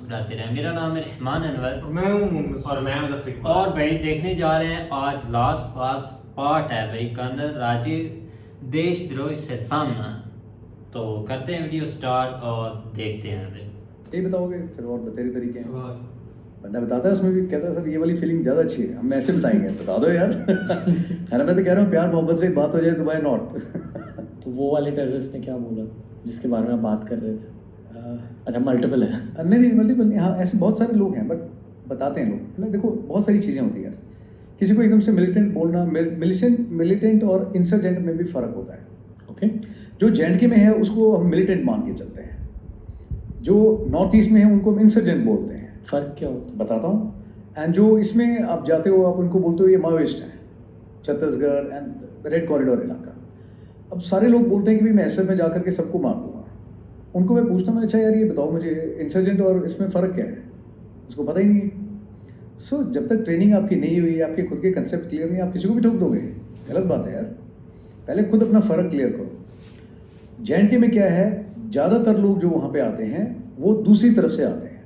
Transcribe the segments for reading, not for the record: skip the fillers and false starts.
मुस्कुराते रहें। मेरा नाम है रहमान अनवर मैं हूँ मोहम्मद और मैं मुजफ्फर इकबाल। और भाई देखने जा रहे हैं आज लास्ट पार्ट है भाई, कर्नल राजीव देशद्रोही से सामना। तो करते हैं वीडियो स्टार्ट और देखते हैं भाई। यही बताओगे फिर और तेरे तरीके हैं। बस। बंदा बताता है उसमें भी, कहता है सर ये वाली फीलिंग ज़्यादा अच्छी है, हम ऐसे बताएंगे। बता दो यार। है ना, मैं तो कह रहा हूँ प्यार मोहब्बत से बात हो जाए तो व्हाई नॉट। तो वो वाले टेररिस्ट ने क्या बोला था जिसके बारे में आप बात कर रहे थे? अच्छा, मल्टीपल है। नहीं मल्टीपल नहीं, हाँ ऐसे बहुत सारे लोग हैं, बट बताते हैं लोग, है ना। देखो बहुत सारी चीज़ें होती हैं यार, किसी को एकदम से मिलिटेंट बोलना, मिलिटेंट और इंसर्जेंट में भी फ़र्क होता है। ओके। जो जेएंडके में है उसको हम मिलिटेंट मान के चलते हैं, जो नॉर्थ ईस्ट में है उनको हम इंसर्जेंट बोलते हैं। फ़र्क क्या होता है? बताता हूँ। एंड जो इसमें आप जाते हो, आप उनको बोलते हो ये माओइस्ट हैं, छत्तीसगढ़ एंड रेड कॉरिडोर इलाका। अब सारे लोग बोलते हैं कि भाई मैं एसएफ में जाकर के सबको मार दूंगा। उनको मैं पूछता हूँ, अच्छा यार ये बताओ मुझे इंसर्जेंट और इसमें फ़र्क क्या है? उसको पता ही नहीं है। सो जब तक ट्रेनिंग आपकी नहीं हुई, आपके खुद के कंसेप्ट क्लियर नहीं, आप किसी को भी ठोक दोगे, गलत बात है यार। पहले खुद अपना फ़र्क क्लियर करो। जेएंडके में क्या है, ज़्यादातर लोग जो वहाँ पे आते हैं वो दूसरी तरफ से आते हैं।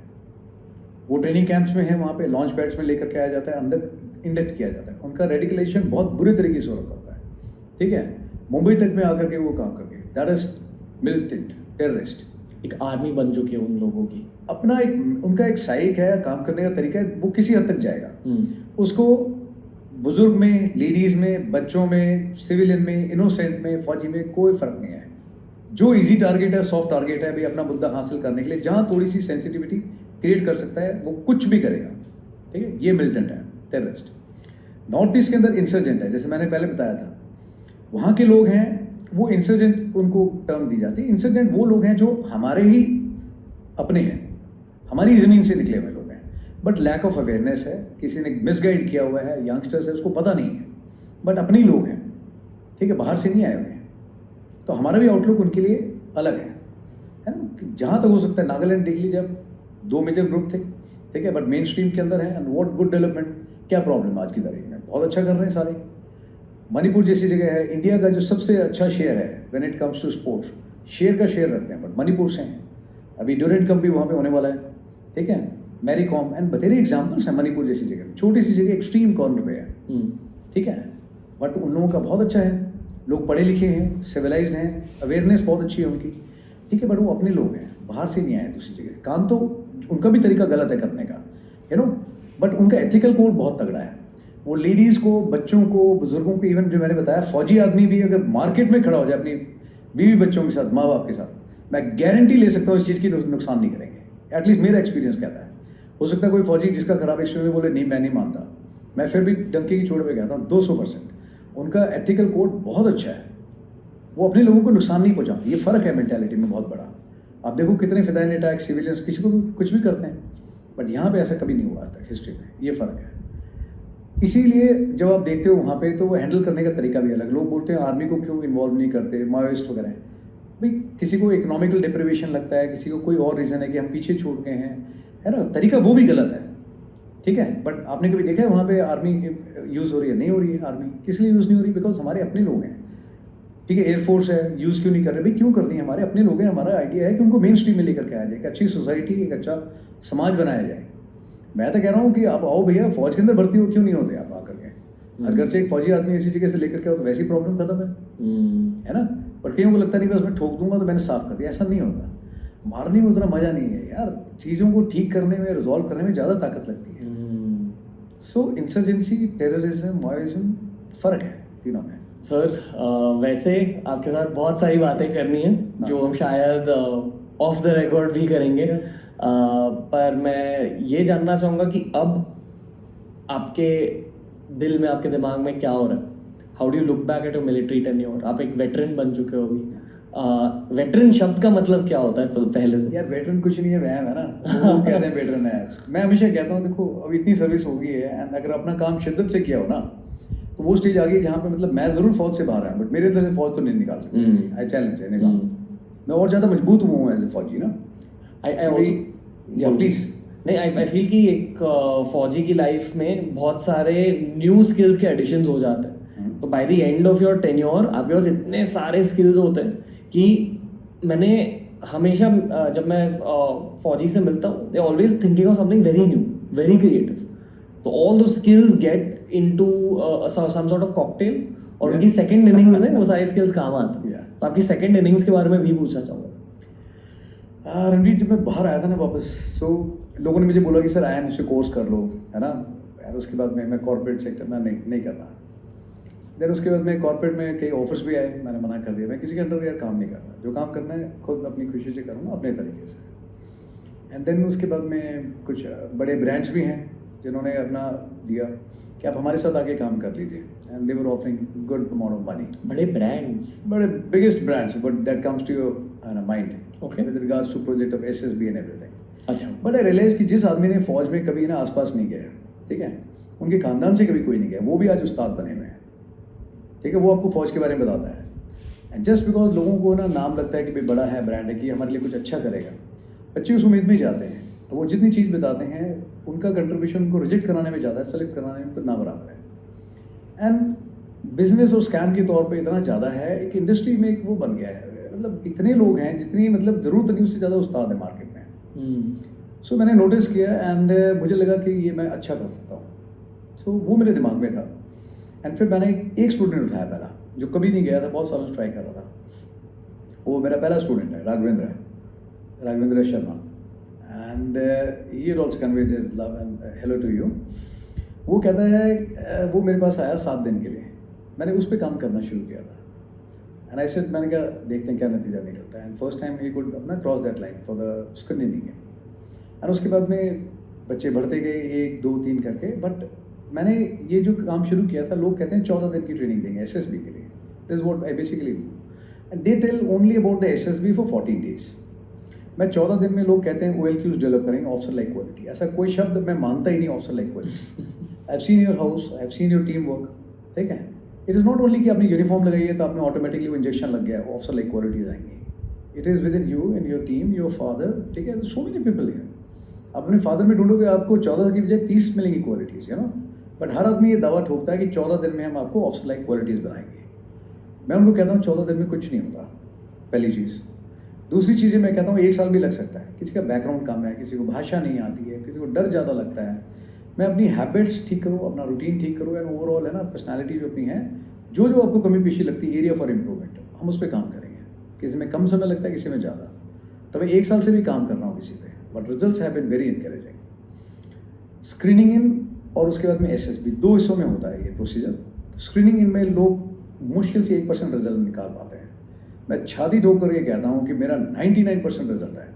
वो ट्रेनिंग कैंप्स में है, वहाँ पे लॉन्च पैड्स में लेकर के आया जाता है, अंदर इंडक्ट किया जाता है। उनका रेडिकलाइजेशन बहुत बुरे तरीके से हो रखा होता है, ठीक है। मुंबई तक में आकर के वो काम करके, दैट इज मिलिटेंट टेररिस्ट। एक आर्मी बन चुकी है उन लोगों की। अपना एक उनका एक साइक है, काम करने का तरीका है, वो किसी हद तक जाएगा। उसको बुजुर्ग में, लेडीज में, बच्चों में, सिविलियन में, इनोसेंट में, फौजी में कोई फर्क नहीं है। जो इजी टारगेट है, सॉफ्ट टारगेट है भाई, अपना मुद्दा हासिल करने के लिए जहाँ थोड़ी सी सेंसिटिविटी क्रिएट कर सकता है वो कुछ भी करेगा, ठीक है। ये मिलिटेंट है, टेररिस्ट। नॉर्थ ईस्ट के अंदर इंसर्जेंट है, जैसे मैंने पहले बताया था। वहाँ के लोग हैं वो इंसर्जेंट, उनको टर्म दी जाती है। इंसर्जेंट वो लोग हैं जो हमारे ही अपने हैं, हमारी ज़मीन से निकले हुए लोग हैं, बट लैक ऑफ अवेयरनेस है, किसी ने मिसगाइड किया हुआ है, यंगस्टर्स है, उसको पता नहीं है, बट अपने ही लोग हैं, ठीक है, बाहर से नहीं आए हुए हैं। तो हमारा भी आउटलुक उनके लिए अलग है ना। जहाँ तक हो सकता है, नागालैंड देख लीजिए, अब 2 मेजर ग्रुप थे, ठीक है, बट मेन स्ट्रीम के अंदर है। एंड व्हाट गुड डेवलपमेंट, क्या प्रॉब्लम आज की तारीख में, बहुत अच्छा कर रहे हैं सारे। मणिपुर जैसी जगह है, इंडिया का जो सबसे अच्छा शेयर है when it comes to sports, share का शेयर रखते हैं, बट मणिपुर से हैं। अभी ड्यूरेंट कप भी वहाँ पे होने वाला है, ठीक है। मैरी कॉम एंड बतेरे एग्जाम्पल्स हैं। मणिपुर जैसी जगह, छोटी सी जगह, एक्सट्रीम कॉर्नर पे है, ठीक है, बट उन लोगों का बहुत अच्छा है। लोग पढ़े लिखे हैं, सिविलाइज्ड हैं, अवेयरनेस बहुत अच्छी है उनकी, ठीक है, बट वो अपने लोग हैं, बाहर से नहीं आए दूसरी जगह। काम तो उनका भी तरीका गलत है करने का, यू नो, बट उनका एथिकल कोड बहुत तगड़ा है। वो लेडीज़ को, बच्चों को, बुजुर्गों को, इवन जो मैंने बताया, फौजी आदमी भी अगर मार्केट में खड़ा हो जाए अपनी बीवी बच्चों के साथ, माँ बाप के साथ, मैं गारंटी ले सकता हूँ इस चीज़ की नुकसान नहीं करेंगे। एटलीस्ट मेरा एक्सपीरियंस कहता है। हो सकता है कोई फौजी जिसका खराब एक्सपीरियंस बोले नहीं मैं नहीं मानता, मैं फिर भी डंके की चोट पे कहता हूँ 200%। उनका एथिकल कोड बहुत अच्छा है, वो अपने लोगों को नुकसान नहीं पहुँचाते। ये फ़र्क है मेंटालिटी में बहुत बड़ा। आप देखो कितने फिदाइन अटैक, सिविलियंस किसी को भी कुछ भी करते हैं, बट यहाँ पे ऐसा कभी नहीं हुआ आज तक हिस्ट्री में, ये फ़र्क है। इसीलिए जब आप देखते हो वहाँ पे, तो वो हैंडल करने का तरीका भी अलग। लोग बोलते हैं आर्मी को क्यों इन्वॉल्व नहीं करते, माओइस्ट वगैरह हैं। भाई किसी को इकोनॉमिकल डिप्रिवेशन लगता है, किसी को कोई और रीज़न है कि हम पीछे छूट गए हैं, है ना, तरीका वो भी गलत है, ठीक है। बट आपने कभी देखा है वहाँ पे आर्मी यूज़ हो रही है? नहीं हो रही है। आर्मी किस लिए यूज़ नहीं हो रही? बिकॉज हमारे अपने लोग हैं, ठीक है। एयरफोर्स है, यूज़ क्यों नहीं कर रहे? भाई क्यों कर रही है? हमारे अपने लोग हैं। हमारा आइडिया है कि उनको मेन स्ट्रीम में लेकर के आया जाए, एक अच्छी सोसाइटी, एक अच्छा समाज बनाया जाए। मैं तो कह रहा हूँ कि आप आओ भैया, फौज के अंदर भर्ती हो क्यों नहीं होते आप आकर के? हर घर से एक फौजी आदमी इसी जगह से लेकर के आओ तो वैसी प्रॉब्लम खत्म है ना। पर कईयों को लगता नहीं बस मैं ठोक दूंगा तो मैंने साफ कर दिया, ऐसा नहीं होता। मारने में उतना मजा नहीं है यार, चीज़ों को ठीक करने में, रिजॉल्व करने में ज़्यादा ताकत लगती है। सो इंसर्जेंसी, टेररिज्म, माओइज्म, फ़र्क है तीनों में। सर वैसे आपके साथ बहुत सारी बातें करनी है जो हम शायद ऑफ द रिकॉर्ड भी करेंगे, पर मैं ये जानना चाहूँगा कि अब आपके दिल में, आपके दिमाग में क्या हो रहा है? How do you look back at your military tenure? आप एक वेटरन बन चुके हो अभी। वेटरन शब्द का मतलब क्या होता है पहले तो? यार वेटरन कुछ नहीं है, वहम है ना, वो कहते हैं वेटरन है। मैं हमेशा कहता हूँ देखो अब इतनी सर्विस हो गई है, एंड अगर अपना काम शिद्दत से किया हो ना, तो वो स्टेज आ गई जहाँ पे मतलब मैं ज़रूर फौज से बाहर आया, बट मेरे अंदर से फौज तो नहीं निकाल सकते। आई चैलेंज है निकाल, मैं और ज़्यादा मजबूत हुआ हूँ एज ए फौजी ना। प्लीज नहीं, आई फील कि एक फौजी की लाइफ में बहुत सारे न्यू स्किल्स के एडिशंस हो जाते हैं। तो by the end of your tenure आपके पास इतने सारे स्किल्स होते हैं कि मैंने हमेशा जब मैं फौजी से मिलता हूँ, they always thinking of something very new, very creative. तो ऑल दो skills get into some sort of cocktail, और उनकी सेकंड इनिंग्स में वो सारी स्किल्स काम आती हैं. तो आपकी सेकंड इनिंग्स के बारे में भी पूछना चाहूँगा. रणवीर, जब मैं बाहर आया था ना वापस, सो लोगों ने मुझे बोला कि सर IIM से कोर्स कर लो, है ना यार. उसके बाद मैं कॉर्पोरेट सेक्टर में नहीं करना. देन उसके बाद मैं कॉर्पोरेट में कई ऑफर्स भी आए, मैंने मना कर दिया. मैं किसी के अंडर यार काम नहीं करना, जो काम करना है खुद अपनी खुशी से करूँगा, अपने तरीके से. एंड देन उसके बाद में कुछ बड़े ब्रांड्स भी हैं जिन्होंने अपना दिया कि आप हमारे साथ आके काम कर लीजिए. And they were offering good amount of money. बड़े ब्रांड्स, बड़े biggest brands, but that comes to your mind with regards to project of SSB and everything. अच्छा. बट आई रियलाइज कि जिस आदमी ने फौज में कभी ना आसपास नहीं गया, ठीक है, उनके खानदान से कभी कोई नहीं गया, वो भी आज उस्ताद बने हुए हैं, ठीक है, वो आपको फौज के बारे में बताता है. एंड जस्ट बिकॉज लोगों को ना नाम लगता है कि भाई बड़ा है, ब्रांड है, कि हमारे लिए कुछ अच्छा करेगा, बच्चे उस उम्मीद में जाते हैं. तो वो जितनी चीज़ बताते हैं उनका कंट्रीब्यूशन उनको रिजेक्ट कराने में ज़्यादा है, सेलेक्ट कराने में तो ना बराबर है. एंड बिजनेस और स्कैम के तौर पे इतना ज़्यादा है कि इंडस्ट्री में एक वो बन गया है, मतलब इतने लोग हैं जितनी मतलब ज़रूरत नहीं उससे ज़्यादा उस्ताद है मार्केट में. सो मैंने नोटिस किया एंड मुझे लगा कि ये मैं अच्छा कर सकता हूँ. सो वो मेरे दिमाग में था. एंड फिर मैंने एक स्टूडेंट उठाया पहला, जो कभी नहीं गया था, बहुत सालों से ट्राई कर रहा था. वो मेरा पहला स्टूडेंट है, Raghavendra Sharma. And he also conveyed his love and hello to you. वो कहता है, वो मेरे पास आया 7 दिन के लिए. मैंने उस पर काम करना शुरू किया था. एंड आई सेड, मैंने कहा देखते हैं क्या नतीजा निकलता है. एंड फर्स्ट टाइम ही कुड अपना cross that line for the screening. And उसके बाद में बच्चे बढ़ते गए 1 2 3 करके. बट मैंने ये जो काम शुरू किया था, लोग कहते हैं 14 दिन की ट्रेनिंग देंगे SSB के लिए. This is what I basically do. And they tell only about the SSB for 14 days. मैं 14 दिन में, लोग कहते हैं OLQs डेवलप करेंगे, ऑफिसर लाइक क्वालिटी. ऐसा कोई शब्द मैं मानता ही नहीं, officer like quality. I have seen your house, I have seen your team work, ठीक है. इट इज़ नॉट ओनली कि आपने यूनिफॉर्म लगाई है तो आपने ऑटोमेटिकली वो इंजेक्शन लग गया, ऑफिसर लाइक क्वालिटीज आएंगी. It is with in you and your team, your father, ठीक है. So many people here. आप अपने फादर में ढूंढोगे, आपको 14 की बजाय 30 मिलेंगी क्वालिटीज़, यू नो. बट हर आदमी ये दावा ठोकता है कि 14 दिन में हम आपको ऑफिसर लाइक क्वालिटीज़ बनाएंगे. मैं उनको कहता हूँ 14 दिन में कुछ नहीं होता, पहली चीज़. दूसरी चीज़ें मैं कहता हूँ 1 साल भी लग सकता है. किसी का बैकग्राउंड कम है, किसी को भाषा नहीं आती है, किसी को डर ज़्यादा लगता है. मैं अपनी हैबिट्स ठीक करूँ, अपना रूटीन ठीक करूँ, एंड ओवरऑल है ना पर्सनैलिटी जो अपनी है, जो आपको कमी पेशी लगती है, एरिया फॉर इम्प्रूवमेंट, हम उस पर काम करेंगे. किसी में कम समय लगता है, किसी में ज़्यादा. तो मैं 1 साल से भी काम कर रहा हूँ किसी पे, but results have been very encouraging. Screening इन और उसके बाद में SSB 2 हिस्सों में होता है ये प्रोसीजर. स्क्रीनिंग इन में लोग मुश्किल से 1% रिजल्ट निकाल पाते हैं. मैं छाती ठोक कर ये कहता हूँ कि मेरा 99% रिजल्ट है.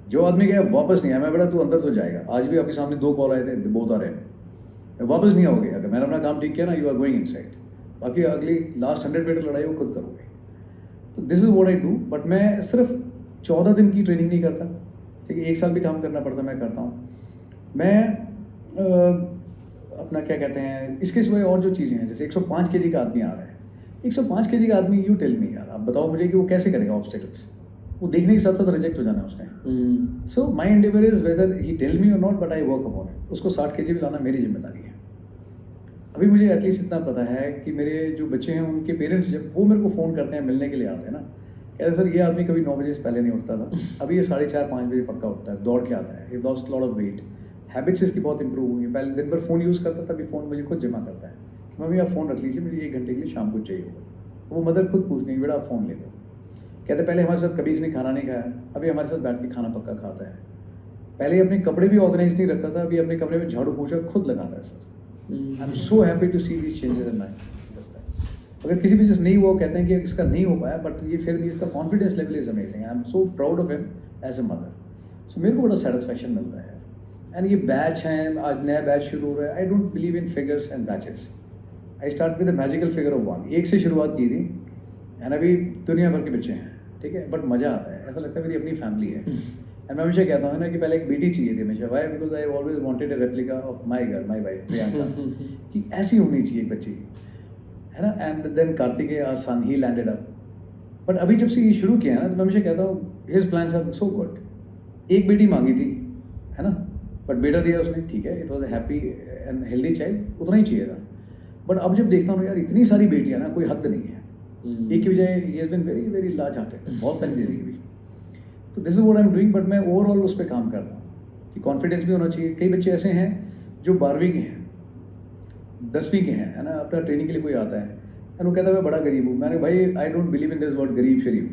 जो आदमी गया वापस नहीं आया, मैं बेटा तू अंदर तो जाएगा. आज भी आपके सामने 2 कॉल आए थे, बोथ आ रहे हैं, वापस नहीं आओगे. अगर मैंने अपना काम ठीक किया ना, यू आर गोइंग इनसाइड. बाकी अगली लास्ट 100 मीटर लड़ाई वो खुद करोगे. तो this is what I do. But मैं सिर्फ 14 दिन की ट्रेनिंग नहीं करता, ठीक है. 1 साल भी काम करना पड़ता, मैं करता हूँ. मैं अपना क्या कहते हैं, इसके सिवाय और जो चीज़ें हैं, जैसे 105 kg का आदमी आ रहा है. 105 kg का आदमी, यू टेल मी यार, आप बताओ मुझे कि वो कैसे करेगा ऑब्स्टेकल्स. वो देखने के साथ साथ रिजेक्ट हो जाना है उसने. So my endeavour is whether he tell me और not, but I work upon it. उसको 60 kg भी लाना मेरी जिम्मेदारी है. अभी मुझे एटलीस्ट इतना पता है कि मेरे जो बच्चे हैं उनके पेरेंट्स जब वो मेरे को फ़ोन करते हैं, मिलने के लिए आते हैं ना, कहते सर ये आदमी कभी 9 बजे से पहले नहीं उठता था, अभी ये 4:30-5 बजे पक्का उठता है, दौड़ के आता है. He lost lot of weight. Habits इसकी बहुत इंप्रूव हुई है. पहले दिन भर फ़ोन यूज़ करता था, अभी फ़ोन मुझे खुद जमा करता है कि मम्मी आप फ़ोन रख लीजिए, मुझे 1 घंटे के लिए शाम को चाहिए होगा. वो मदर खुद पूछती है, बेटा आप फ़ोन ले लो. कहते पहले हमारे साथ कभी इसने खाना नहीं खाया, अभी हमारे साथ बैठ के खाना पक्का खाता है. पहले अपने कपड़े भी ऑर्गेनाइज नहीं रखता था, अभी अपने कमरे में झाड़ू पोछा खुद लगाता है. Sir I am so happy to see this changes in my. अगर किसी भी चीज़ नहीं हुआ, कहते हैं कि इसका नहीं हो पाया, बट ये फिर भी इसका confidence level is amazing. I am so proud of him as a mother. So मेरे को बड़ा सेटिस्फैक्शन मिलता है. एंड ये बैच हैं, आज नया बैच शुरू हो रहा है. I don't believe in figures and batches. I start with the magical figure of 1. 1 से शुरुआत की थी, एंड अभी दुनिया भर के बच्चे हैं, ठीक है. बट मज़ा आता है, ऐसा लगता है मेरी अपनी फैमिली है. एंड मैं हमेशा कहता हूँ ना कि पहले एक बेटी चाहिए थी हमेशा. Why? Because I always wanted a replica of my girl, my wife Priyanka, कि ऐसी होनी चाहिए एक बच्ची, है ना. And then Kartikeya our son, he landed up. But अभी जब से ये शुरू किया है ना, तो मैं हमेशा कहता हूँ his plans are so good. एक बेटी मांगी थी, है ना, बट बेटा दिया उसने, ठीक है. It was a happy and healthy child, उतना ही चाहिए था. बट अब जब देखता हूँ यार इतनी सारी बेटियाँ ना, कोई हद नहीं है. एक की बजाय he has been very very large hearted, बहुत सारी दे रही है. तो this is what I am doing, but मैं ओवरऑल उस पर काम कर रहा हूँ कि कॉन्फिडेंस भी होना चाहिए। कई बच्चे ऐसे हैं जो 12वीं के हैं, 10वीं के हैं, है ना, अपना ट्रेनिंग के लिए कोई आता है एंड वो कहता है मैं बड़ा गरीब हूँ। मैंने भाई I don't believe in this word गरीब शरीफ,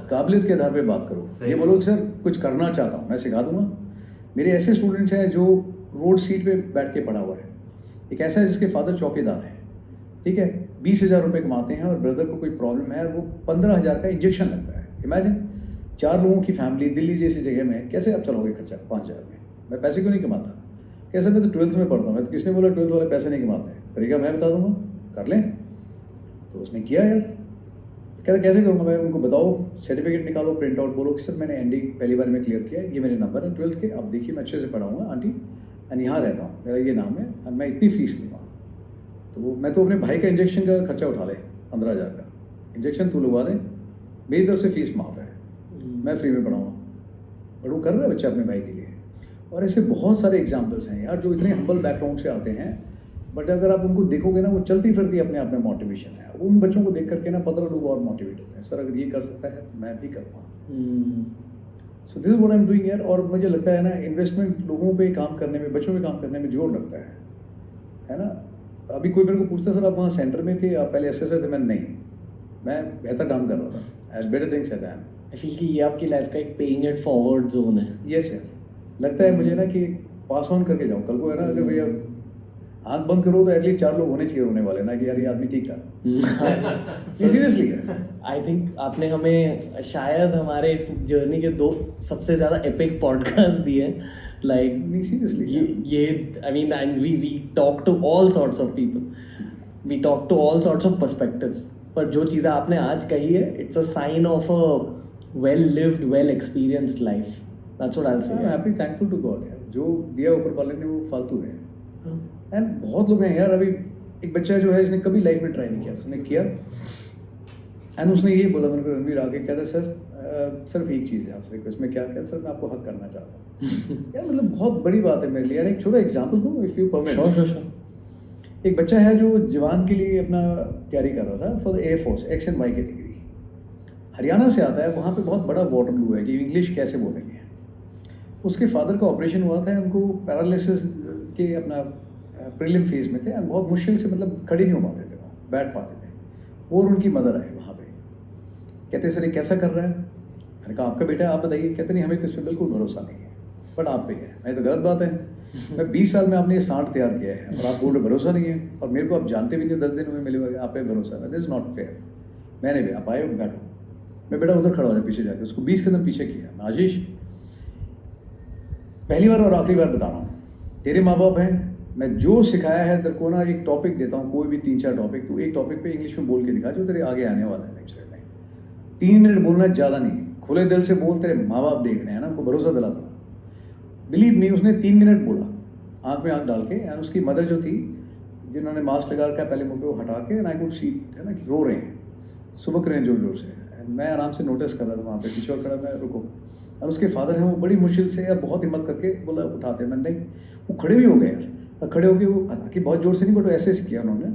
काबिलियत के आधार पे बात करो। ये बोलो कि सर कुछ करना चाहता हूँ, मैं सिखा दूंगा। मेरे ऐसे स्टूडेंट्स हैं जो रोड सीट पे बैठ के पढ़ा हुआ है, एक ऐसा है जिसके फादर चौकीदार हैं, ठीक है, 20,000 रुपये कमाते हैं और ब्रदर को कोई प्रॉब्लम है, वो 15,000 का इंजेक्शन लगता है। इमेजिन 4 लोगों की फैमिली दिल्ली जैसी जगह में, कैसे आप चलोगे खर्चा 5,000 में? मैं पैसे क्यों नहीं कमाता? कैसे, मैं तो 12th में पढ़ता हूँ। मैं तो किसने बोला 12th वाले पैसे नहीं कमाते हैं? तरीका मैं बता दूंगा, कर लें। तो उसने किया यार, कह रहा कैसे करूँगा मैं? उनको बताओ, सर्टिफिकेट निकालो, प्रिंट आउट, बोलो कि सर मैंने एनडी पहली बार में क्लियर किया, ये मेरे नंबर है 12th के, अब देखिए मैं अच्छे से पढ़ाऊँगा आंटी, एंड यहाँ रहता हूँ, मेरा ये नाम है और मैं इतनी फीस लूँगा। तो मैं तो अपने भाई का इंजेक्शन का खर्चा उठा ले, 15,000 का इंजेक्शन तू लगवा दे, मेरी तरफ से फीस माफ़ है, मैं फ्री में पढ़ाऊँगा। बट वो कर रहा है बच्चा अपने भाई के लिए। और ऐसे बहुत सारे एग्जाम्पल्स हैं यार जो इतने हम्बल बैकग्राउंड से आते हैं, बट अगर आप उनको देखोगे ना, वो चलती फिरती अपने आप में मोटिवेशन है। उन बच्चों को देख करके ना 15 लोग और मोटिवेट होते हैं, सर अगर ये कर सकता है तो मैं भी कर पाऊँ। सो this is what I am doing यार। और मुझे लगता है ना, इन्वेस्टमेंट लोगों पे काम करने में, बच्चों पे काम करने में जोर लगता है ना। अभी कोई मेरे को पूछता सर आप वहाँ सेंटर में थे, आप पहले एसएसआर थे? मैं नहीं, मैं बेहतर काम कर रहा था, as better things at hand. I feel कि ये आपकी लाइफ का एक पेइंग इट फॉरवर्ड जोन है। यस यार, लगता है मुझे ना कि पास ऑन करके जाऊँ कल को, है ना। अगर भैया आँख बंद करो तो एटलीस्ट 4 लोग होने चाहिए होने वाले ना कि यार ये आदमी ठीक था। सीरियसली है। आई थिंक आपने हमें शायद हमारे जर्नी के 2 सबसे ज़्यादा एपिक पॉडकास्ट दिए हैं। लाइक नहीं सीरियसली ये I mean, and we talk to all sorts of people, we talk to all sorts of perspectives. पर जो चीज़ें आपने आज कही है, it's a sign of a well lived, well experienced life. That's what I will say. I am happy, thankful to God यार, जो दिया ऊपर वाले ने वो फालतू है। एंड बहुत लोग हैं यार, अभी एक बच्चा जो है जिसने कभी लाइफ में ट्राई नहीं किया, उसने किया एंड उसने ये बोला मेरे को, रणवीर आके कहता सर सिर्फ एक चीज़ है आपसे रिक्वेस्ट। मैं क्या सर, मैं आपको हक करना चाहता हूँ। यार मतलब बहुत बड़ी बात है मेरे लिए यार। एक छोटा एग्जाम्पल दूँ इफ़ यू परमिट? श्योर। एक बच्चा है जो जवान के लिए अपना तैयारी कर रहा था for the air force, X and Y category, Haryana से आता है। वहाँ पे बहुत बड़ा वाटर ब्लू है कि इंग्लिश कैसे बोलेंगे। उसके फादर का ऑपरेशन हुआ था, उनको पैरालिसिस के अपना प्रीलिम फेज में थे एंड बहुत मुश्किल से मतलब खड़े नहीं हो पाते थे, वहाँ बैठ पाते थे। वो और उनकी मदर आए वहाँ पे, कहते सर ये कैसा कर रहा है? मैंने कहा आपका बेटा है, आप बताइए। कहते नहीं हमें तो इस पर बिल्कुल भरोसा नहीं है, बट आप पे है। मैं तो गलत बात है, मैं 20 साल में आपने ये 60 तैयार किया है और आप बोल रहे भरोसा नहीं है, और मेरे को आप जानते भी नहीं, 10 दिन में मिले हुए आप पे भरोसा है। This is not fair. मैंने भी, आप आए हो बैठो, मैं बेटा उधर खड़ा हो जाए पीछे जाके, उसको 20 कदम पीछे किया। आशीष पहली बार और आखिरी बार बता रहा हूँ, तेरे माँ बाप हैं, मैं जो सिखाया है तेरे को ना, एक टॉपिक देता हूँ, कोई भी 3-4 टॉपिक, तो एक टॉपिक पे इंग्लिश में बोल के दिखा जो तेरे आगे आने वाला है लेक्चर में। 3 मिनट बोलना ज़्यादा नहीं, खुले दिल से बोल, तेरे माँ बाप देख रहे हैं ना, उनको भरोसा दिला दो। बिलीव नहीं, उसने 3 मिनट बोला आँख में आँख डाल के, एंड उसकी मदर जो थी जिन्होंने मास्क लगा रखा है पहले मुँह पे, वो हटा के, एंड आई कुड सी, है ना, रो रहे हैं, सुबक रहे हैं जोर जोर से। मैं आराम से नोटिस कर रहा था वहाँ पे, पीछे और खड़ा, मैं रुको। और उसके फादर हैं, वो बड़ी मुश्किल से यार बहुत हिम्मत करके बोला उठाते, मैं नहीं, वो खड़े भी हो गए यार। और खड़े होके वो, हालांकि बहुत जोर से नहीं, बट वो ऐसे किया उन्होंने,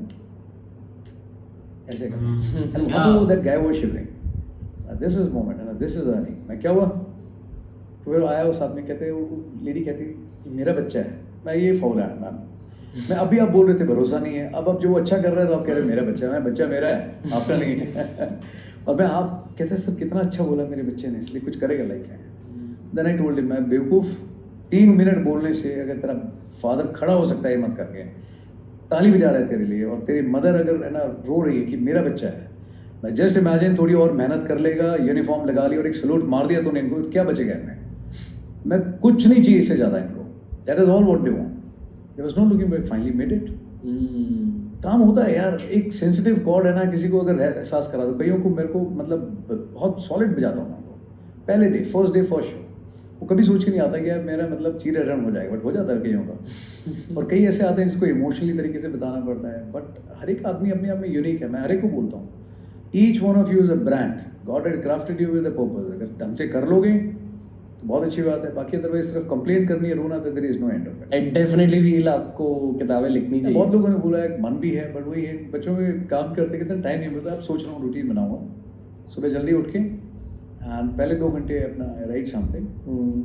ऐसे कर, that guy was shivering. This is moment, है ना, दिस इज अर्निंग। मैं क्या हुआ? तो फिर आया वो साथ में, कहते वो लेडी कहती मेरा बच्चा है। मैं ये फॉल है मैम, मैं अभी आप बोल रहे थे भरोसा नहीं है, अब जो अच्छा कर रहा है तो आप कह रहे मेरा बच्चा है। मैं बच्चा मेरा है, आपका नहीं है। और मैं आप कहते सर कितना अच्छा बोला मेरे बच्चे ने, इसलिए कुछ करेगा लाइफ में। देन आई टोल्ड हिम, मैं बेवकूफ़, 3 मिनट बोलने से अगर तेरा फादर खड़ा हो सकता है हिम्मत करके, ताली बजा रहा है तेरे लिए, और तेरी मदर अगर है ना रो रही है कि मेरा बच्चा है, मैं जस्ट इमेजिन थोड़ी और मेहनत कर लेगा, यूनिफॉर्म लगा ली और एक सलूट मार दिया तूने इनको, क्या बचेगा इनमें? मैं कुछ नहीं चाहिए इससे ज़्यादा इनको। That is all what they want. There was no looking back, finally made it. काम होता है यार, एक सेंसिटिव कॉर्ड है ना, किसी को अगर एहसास करा दो, कईयों को, मेरे को मतलब बहुत सॉलिड बजाता हूँ उनको पहले डे, फर्स्ट शो। वो कभी सोच के नहीं आता कि यार मेरा मतलब चीरे रन हो जाएगा, बट हो जाता है कईयों का। और कई ऐसे आते हैं जिसको इमोशनली तरीके से बताना पड़ता है, बट हर एक आदमी अपने आप में यूनिक है। मैं हर एक को बोलता हूँ, each one of you is a brand, God had crafted you with a purpose. अगर ढंग से कर लोगे तो बहुत अच्छी बात है, बाकी अदरवाइज सिर्फ कंप्लेन करनी है, रोना, तो there is no end of it. I definitely feel आपको किताबें लिखनी चाहिए। बहुत लोगों ने बोला है, मन भी है, बट वही है, बच्चों में काम करते कितना टाइम नहीं मिलता। अब सोच रहा हूँ रूटीन बनाऊंगा, सुबह जल्दी उठ के एंड पहले 2 घंटे अपना राइट समथिंग,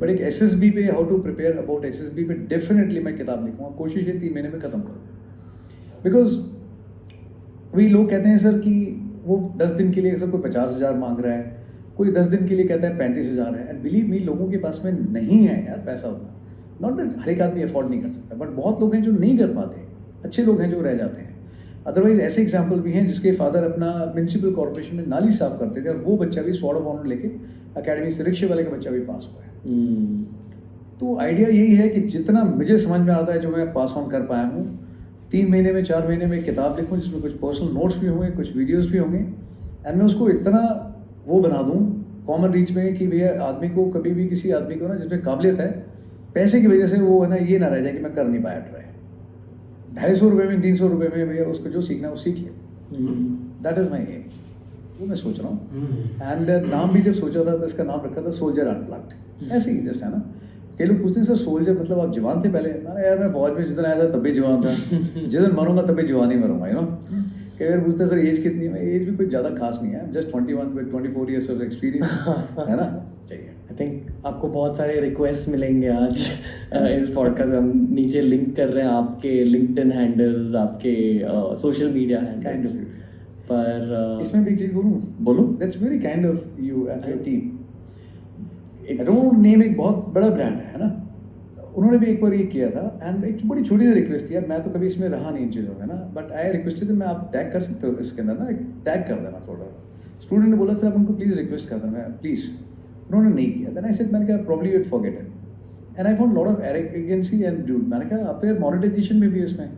बट एक SSB पे how to prepare about SSB पे डेफिनेटली मैं किताब लिखूंगा, कोशिश है 3 महीने में ख़त्म करूँ। बिकॉज वही लोग कहते हैं सर कि वो 10 दिन के लिए सर कोई 50,000 मांग रहा है, कोई 10 दिन के लिए कहता है 35,000 है, एंड बिलीव मी लोगों के पास में नहीं है यार पैसा उतना, नॉट दैट हर एक आदमी अफोर्ड नहीं कर सकता, बट बहुत लोग हैं जो नहीं कर पाते, अच्छे लोग हैं जो रह जाते हैं। अदरवाइज ऐसे एग्जाम्पल भी हैं जिसके फादर अपना म्यूनसिपल कॉर्पोरेशन में नाली साफ करते थे और वो बच्चा भी स्वॉर्ड ऑफ ऑनर लेके अकेडमी से रिक्शे वाले का बच्चा भी पास हुआ है। तो आइडिया यही है कि जितना मुझे समझ में आता है जो मैं पास ऑन कर पाया हूँ, 3 महीने में 4 महीने में एक किताब लिखूँ जिसमें कुछ पर्सनल नोट्स भी होंगे, कुछ वीडियोस भी होंगे, एंड मैं उसको इतना वो बना दूँ कॉमन रीच में कि भैया आदमी को कभी भी किसी आदमी को ना जिसमें काबिलियत है, पैसे की वजह से वो है ना ये ना रह जाए कि मैं कर नहीं पाया ट्राई, 250 रुपये में 300 रुपये में भैया उसको जो सीखना है वो सीख ले। दैट इज़ माई एम, वो मैं सोच रहा हूँ। एंड नाम भी जब सोचा था तो इसका नाम रखा था सोल्जर अनप्लग्ड, ऐसे ही जस्ट है ना। कई लोग पूछते हैं सर सोल्जर मतलब आप जवान थे पहले? मैंने यार मैं फौज में जिस दिन आया था तब भी जवान था, जिस दिन मरूंगा तब भी जवान ही मरूंगा, यू नो। कई बार पूछते हैं सर एज कितनी है? एज भी कुछ ज़्यादा खास नहीं है, just 21 with 24 years of experience है ना, चाहिए। आई थिंक आपको बहुत सारे रिक्वेस्ट मिलेंगे आज इस पॉडकास्ट में। हम नीचे लिंक कर रहे हैं आपके लिंक्डइन हैंडल्स, आपके सोशल मीडिया हैंडल्स, पर इसमें भी एक चीज़ बोलूँ, बोलो। That's very kind of you and your team. I don't name, एक बहुत बड़ा ब्रांड है ना, उन्होंने भी एक बार ये किया था, एंड एक बड़ी छोटी सी रिक्वेस्ट थी यार, मैं तो कभी इसमें रहा नहीं इन चीज़ों में ना, बट आई रिक्वेस्टेड मैं आप टैग कर सकते हो इसके अंदर ना, टैग कर देना थोड़ा। स्टूडेंट ने बोला सर आप उनको प्लीज़ रिक्वेस्ट कर देना, प्लीज़, उन्होंने नहीं किया। देन आई सेड, मैंने कहा probably you'd forget it, and I found lot of arrogancy and dude. मैंने कहा आप तो यार मोनेटाइजेशन में भी इसमें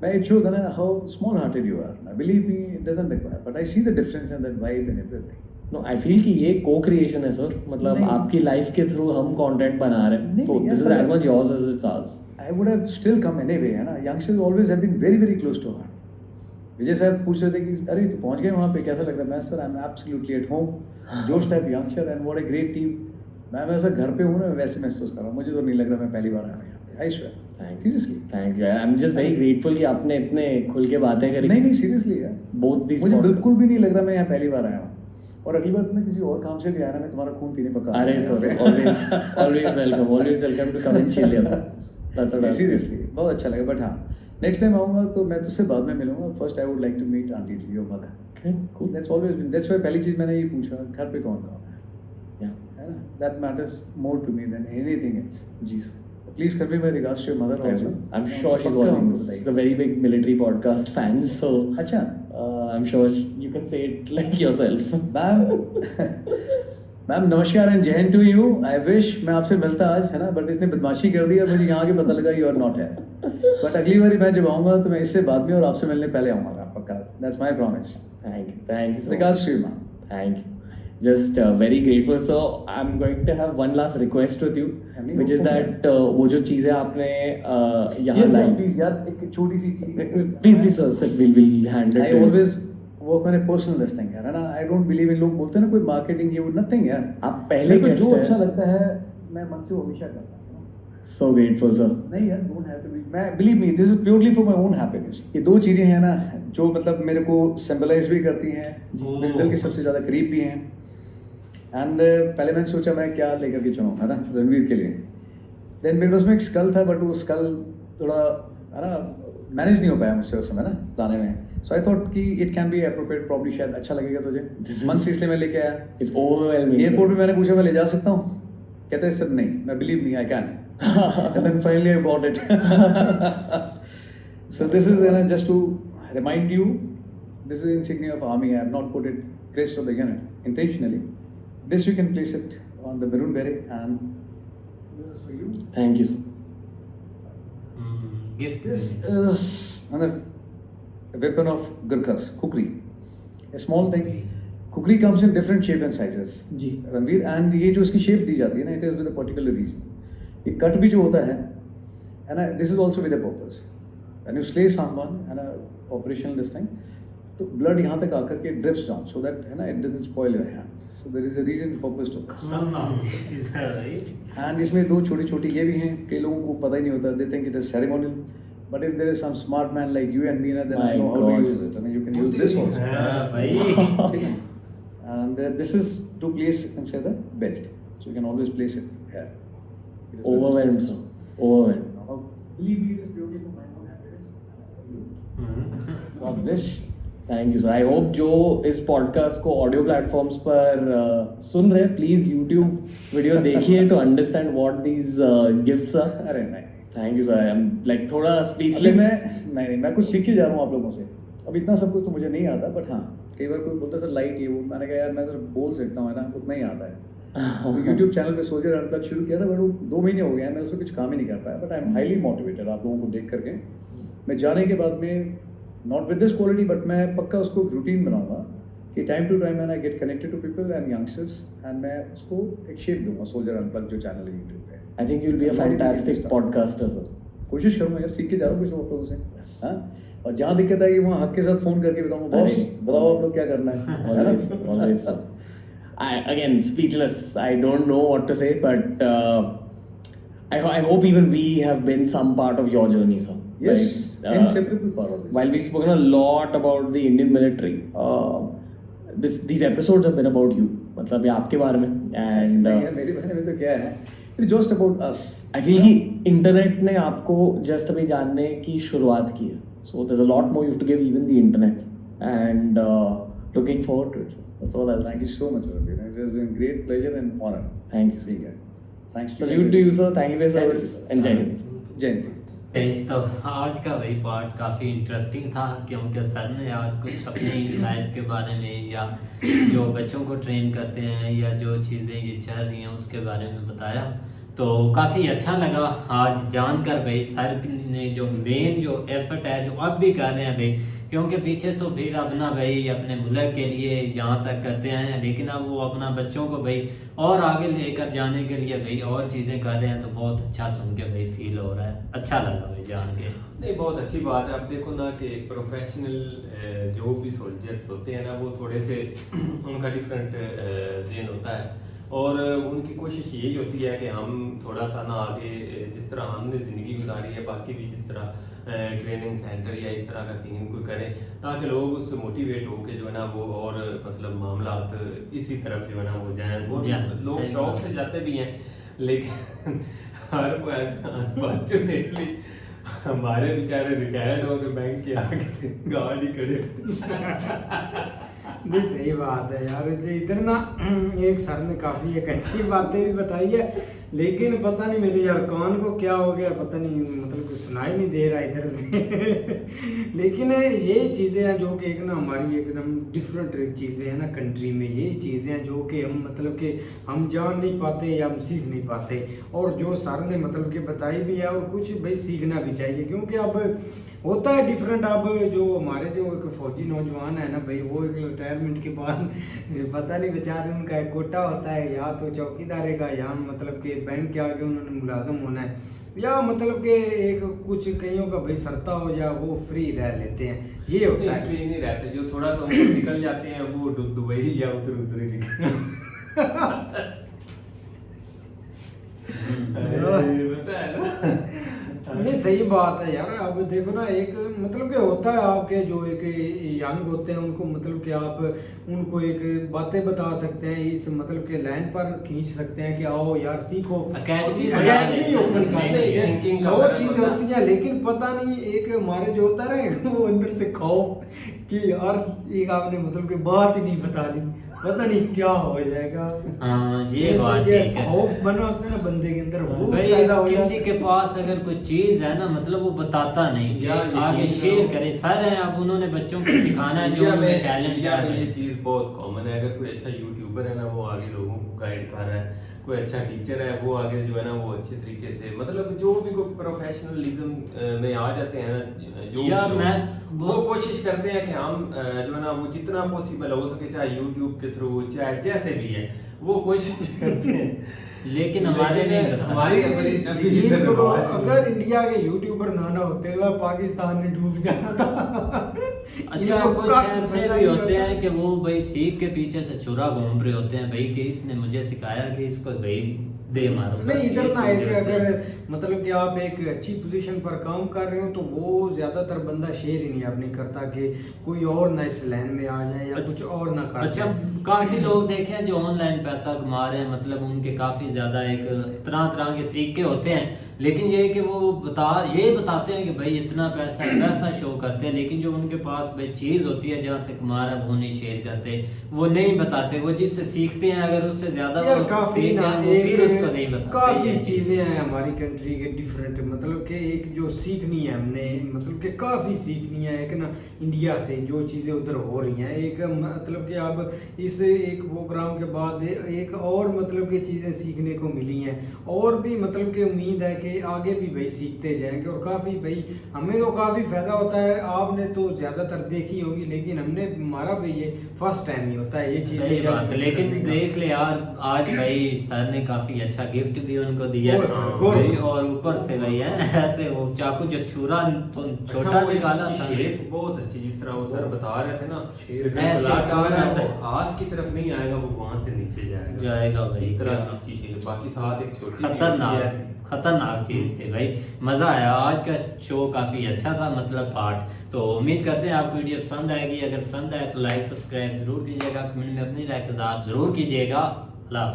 मैं इट शोज ना how small hearted you are, believe me it doesn't require, but I see the difference in that vibe and everything. No I feel कि ये को क्रिएशन है सर, मतलब आपकी लाइफ के थ्रू हम कंटेंट बना रहे हैं, so this is as much yours as it's ours. I would have still come anyway, है ना। Youngsters always have been very very close to heart. Vijay sir पूछ रहे थे कि अरे तो पहुंच गए वहाँ पे, कैसा लग रहा है? मैं sir I am absolutely at home, जोश type youngster and what a great team. मैं वैसा घर पे हूँ ना, वैसे महसूस कर रहा हूँ, मुझे तो नहीं लग रहा मैं पहली बार आया हूँ यहाँ पे, I swear. Seriously thank you, I am just very grateful कि आपने इतने खुल के बातें करी। नहीं सीरियसली यार, बोथ दिस मुझे बिल्कुल भी नहीं लग रहा मैं यहाँ पहली बार आया हूँ, और अगली बार तुम्हें किसी और काम से भी आना, मैं तुम्हारा खून पीने पका। अरे sir always welcome to come and chill here. That's what seriously बहुत अच्छा लगा। बट हाँ, नेक्स्ट टाइम आऊँगा तो मैं तुझसे बाद में मिलूंगा। First I would like to meet aunty ji, your mother. Cool, that's always been, that's why पहली चीज़ मैंने ये पूछा घर पे कौन कौन है, है ना। That matters more to me than anything else. जी sir, please convey my regards to your mother also. I'm sure she's watching this. She's a very big military podcast fan, so अच्छा, I'm sure you can say it like yourself. Ma'am नमस्कार and जय हिंद to you. I wish मैं आपसे मिलता आज, है ना, बट इसने बदमाशी कर दी और मुझे यहाँ के पता लगा यू आर नॉट है। बट अगली बार मैं जब आऊँगा तो मैं इससे बाद में और आपसे मिलने पहले आऊँगा पक्का। That's my promise. Thank you so Regards to you, ma'am. Thank you. Just very grateful. So I'm going to have one last request with you, which is that वो जो चीजें आपने यहाँ लाई, प्लीज यार एक छोटी सी चीज, please sir, we'll handle it. I always work on a personal this thing यार, है ना। I don't believe in, लोग बोलते हैं ना कोई मार्केटिंग ये वो, nothing यार। आप पहले जो guest अच्छा हैं। लगता है मैं मन से वो हमेशा करता हूँ। So grateful sir. नहीं यार, don't have to be, मैं believe me this is purely for my own happiness। ये दो चीजें हैं ना जो मतलब मेरे को symbolize भी करती हैं, मेरे दिल के सबसे ज़्यादा करीब भी हैं। एंड पहले मैंने सोचा मैं क्या लेकर के चलूँ, है ना, रणवीर के लिए। देन मेरे पास में एक स्कल था, बट वो स्कल थोड़ा, है ना, मैनेज नहीं हो पाया मुझसे उस समय ना लाने में। सो आई थॉट कि it can be appropriate, probably शायद अच्छा लगेगा तुझे, मन से इसलिए मैं लेके आया। It's overwhelming. एयरपोर्ट में मैंने पूछा मैं ले जा सकता हूँ, कहते हैं सर नहीं, मैं बिलीव नहीं I can. And then finally I bought it. So this is just to remind you, this is insignia of army. I have not put it crest of the unit intentionally. This you can place it on the maroon beret, and this is for you. Thank you sir. Gift. This is another weapon of Gurkhas, kukri. A small thing. Kukri comes in different shape and sizes. जी। Ranveer, and ये जो इसकी shape दी जाती है ना, it is with a particular reason. ये cut भी जो होता है ना, this is also with a purpose. When you slay someone and a operational this thing, तो blood यहाँ तक आकर के drips down, so that है ना it doesn't spoil your hand. So there is a reason, purpose to this. And इसमें दो छोटी छोटी ये भी हैं, कई लोगों को पता ही नहीं होता, they think it is ceremonial, but if there is some smart man like you and me, then I know how to use it. I mean, you can use this also. and this is to place inside the belt, so you can always place it here. It is Overwhelmed, sir. Overwhelmed. Now, believe me, it is beautiful. My own happiness. God bless. Thank you sir. I hope जो इस podcast को audio platforms पर सुन रहे हैं, please YouTube video देखिए to understand what these gifts are. अरे नहीं, thank you sir. I am like थोड़ा अभी स्पीचलेस. मैं कुछ सीख ही जा रहा हूँ आप लोगों से. अब इतना सब कुछ तो मुझे नहीं आता, बट हाँ कई बार कोई बोलता है सर लाइट ये वो, मैंने कहा यार मैं सर बोल सकता हूँ, है ना, उतना ही आता है. यूट्यूब चैनल पे सोल्जर अनप्लग शुरू किया था, बट वो 2 महीने हो गए हैं, मैं उसमें कुछ काम ही नहीं कर पाया. But I am highly motivated आप लोगों को देख करके. मैं जाने के बाद में not with this quality, but मैं पक्का उसको रूटीन बनाऊंगा कि time to time I get connected to people and youngsters, and मैं उसको एक शेप दूंगा. सोल्जर अनप्लग जो चैनल है यूट्यूब पे, I think you will be a fantastic podcaster sir. कोशिश करूंगा यार, सीख के जा रहा हूँ कुछ आप लोगों से. हाँ, और जहाँ दिक्कत आएगी वहाँ हक के साथ फोन करके बताऊंगा, बॉस बताओ आप लोग क्या करना है. Always, always, sir. Again, speechless. I don't know what to say, but I hope even we have been some part of your journey, sir. Yes, Like, inseparable part of it. while we've spoken a lot about the Indian military, these episodes have been about you. मतलब ये आपके बारे में. And नहीं यार, मेरे बारे में तो क्या है, it's just about us. I feel कि इंटरनेट ने आपको जस्ट अभी जानने की शुरुआत की है. So there's a lot more you have to give even the internet. And looking forward to it, sir. That's all I'll say. Thank you so much, Ravi. It has been great pleasure and honor. Thank you, sir. ठीक है. Thanks. Salute to you, sir. Thank you for your service. And Jai Hind. जय Hind. Page तो आज का वही part काफ़ी interesting था, क्योंकि सर ने आज कुछ अपनी लाइफ के बारे में या जो बच्चों को ट्रेन करते हैं या जो चीज़ें ये चल रही हैं उसके बारे में बताया. तो काफ़ी अच्छा लगा आज जानकर भाई. सर ने जो मेन जो एफर्ट है जो अब भी कर रहे हैं भाई, क्योंकि पीछे तो फिर अपना भाई अपने मुल्क के लिए यहाँ तक करते हैं, लेकिन अब वो अपना बच्चों को भाई और आगे लेकर जाने के लिए भाई और चीज़ें कर रहे हैं. तो बहुत अच्छा सुन के भाई फील हो रहा है, अच्छा लगा भाई जान के. नहीं, बहुत अच्छी बात है. अब देखो ना कि प्रोफेशनल जो भी सोल्जर्स होते हैं ना, वो थोड़े से उनका डिफरेंट जेन होता है, और उनकी कोशिश यही होती है कि हम थोड़ा सा ना आगे जिस तरह हमने ज़िंदगी गुजारी है, बाकी भी जिस तरह ट्रेनिंग सेंटर या इस तरह का सीन कोई करें, ताकि लोग उससे मोटिवेट हो के जो है ना वो और मतलब मामलात इसी तरफ जो है ना वो जाएं. वो लोग शौक से जाते भी हैं, लेकिन अनफॉर्चुनेटली हमारे बेचारे रिटायर्ड हो गए बैंक के आगे गाड़ी खड़े. नहीं, सही बात है यार. इधर ना एक सर ने काफ़ी एक अच्छी बातें भी बताई है, लेकिन पता नहीं मेरे यार कान को क्या हो गया, पता नहीं, मतलब कुछ सुनाई नहीं दे रहा इधर से. लेकिन ये चीज़ें हैं जो कि एक ना हमारी एकदम डिफरेंट चीज़ें हैं ना कंट्री में. यही चीज़ें हैं जो कि हम मतलब कि हम जान नहीं पाते या हम सीख नहीं पाते, और जो सर ने मतलब कि बताई भी है, और कुछ भाई सीखना भी चाहिए, क्योंकि अब होता है डिफरेंट. अब जो हमारे जो एक फौजी नौजवान है ना भाई, वो एक रिटायरमेंट के बाद पता नहीं बेचारे उनका एक कोटा होता है, या तो चौकीदारे का, या मतलब कि बैंक के आगे उन्होंने मुलाजम होना है, या मतलब कि एक कुछ कईयों का भाई सरता हो, या वो फ्री रह लेते हैं. ये होता है. फ्री नहीं रहते, जो थोड़ा सा ऊपर निकल जाते हैं वो दुबई या उधर ही निकल पता है ना. नहीं, सही बात है यार. अब देखो ना, एक मतलब कि होता है आपके जो एक यंग होते हैं उनको मतलब कि आप उनको एक बातें बता सकते हैं, इस मतलब के लाइन पर खींच सकते हैं कि आओ यार सीखो. अकेडमी ओपन करते हैं, थिंकिंग सौ चीजें होती हैं, लेकिन पता नहीं एक हमारे जो होता है ना वो अंदर से खौफ कि यार एक आपने मतलब कि बात ही नहीं बता दी, पता नहीं क्या हो जाएगा. हाँ, ये बात ठीक है. खौफ बना होता है ना बंदे के अंदर, वो भाई पैदा हो किसी जाता है. के पास अगर कोई चीज है ना, मतलब वो बताता नहीं कि यार, आगे यकीन शेयर करो। करे. सर है, अब उन्होंने बच्चों को सिखाना है जो इंडिया उनमें में टैलेंट इंडिया में है. ये चीज़ बहुत कॉमन है. अगर कोई अच्छा यूट्यूबर है ना, वो आगे लोगों को गाइड कर रहा है, कोई अच्छा टीचर है, वो आगे जो है ना वो अच्छे तरीके से, मतलब जो भी कोई प्रोफेशनलिज्म में आ जाते हैं ना, जो यार लोग, मैं वो कोशिश करते हैं कि हम जो है ना वो जितना पॉसिबल हो सके, चाहे यूट्यूब के थ्रू, चाहे जैसे भी है, वो कोशिश करते हैं. लेकिन हमारे नहीं बताते. हमारी यकीन करो, अगर इंडिया के यूट्यूबर ना होते तो पाकिस्तान ने डूब जाना था. अच्छा, कुछ ऐसे भी होते हैं कि वो भाई सीख के पीछे से छुरा घूम रहे होते हैं भाई, कि इसने मुझे सिखाया कि इसको भाई दे मारो। नहीं, बस इधर ये ना चीज़ें है कि होती हैं। अगर मतलब कि आप एक अच्छी पोजीशन पर काम कर रहे हो तो वो ज्यादातर बंदा शेयर ही नहीं अपनी करता कि कोई और ना इस लाइन में आ जाए या कुछ और ना कर अच्छा, जाए। काफी लोग देखे हैं जो ऑनलाइन पैसा कमा रहे हैं, मतलब उनके काफी ज्यादा एक तरह तरह के तरीके होते हैं, लेकिन ये है कि वो ये बताते हैं कि भाई इतना पैसा शो करते हैं, लेकिन जो उनके पास भाई चीज होती है जहाँ से कमा रहा है वो नहीं शेयर करते, वो नहीं बताते, वो जिससे सीखते हैं अगर उससे ज्यादा यार वो काफी सीख ना जाए, वो फिर उसको नहीं बताते। काफी ये चीजें हैं हमारी कंट्री के डिफरेंट, मतलब कि एक जो सीखनी है हमने, मतलब कि काफी सीखनी है एक ना इंडिया से जो चीजें उधर हो रही हैं। एक मतलब कि अब इस एक प्रोग्राम के बाद एक और मतलब कि चीजें सीखने को मिली हैं, और भी मतलब कि उम्मीद है कि आगे भी भाई सीखते जाएंगे, और काफी भाई हमें तो काफी फायदा होता है। आपने तो ज्यादातर देखी होगी, लेकिन हमने हमारा भी ये फर्स्ट टाइम ही होता है ये चीजें सही बात है, करने लेकिन का। देख ले यार आज भाई सर ने काफी अच्छा गिफ्ट भी उनको दिया और- भाई, और ऊपर से भाई है ऐसे वो चाकू जो छुरा तो छोटा अच्छा, वो निकाला इसकी था। शेप बहुत अच्छी, जिस तरह वो सर बता रहे थे ना, शेप ऐसे ब्लाड आ रहा है करना वो हाथ की तरफ नहीं आएगा, वो वहां से नीचे जाएगा भाई, इस तरह क्या- की इसकी शेप। बाकी साथ एक छोटी भी खतरनाक है। खतरनाक चीज थी भाई, मजा आया। आज का शो काफी अच्छा था, मतलब पार्ट। तो उम्मीद करते हैं आपको वीडियो पसंद आएगी। अगर पसंद आए तो लाइक सब्सक्राइब जरूर कीजिएगा, कमेंट में अपनी राय का इज़हार जरूर कीजिएगा। अल्लाह हाफ़िज़।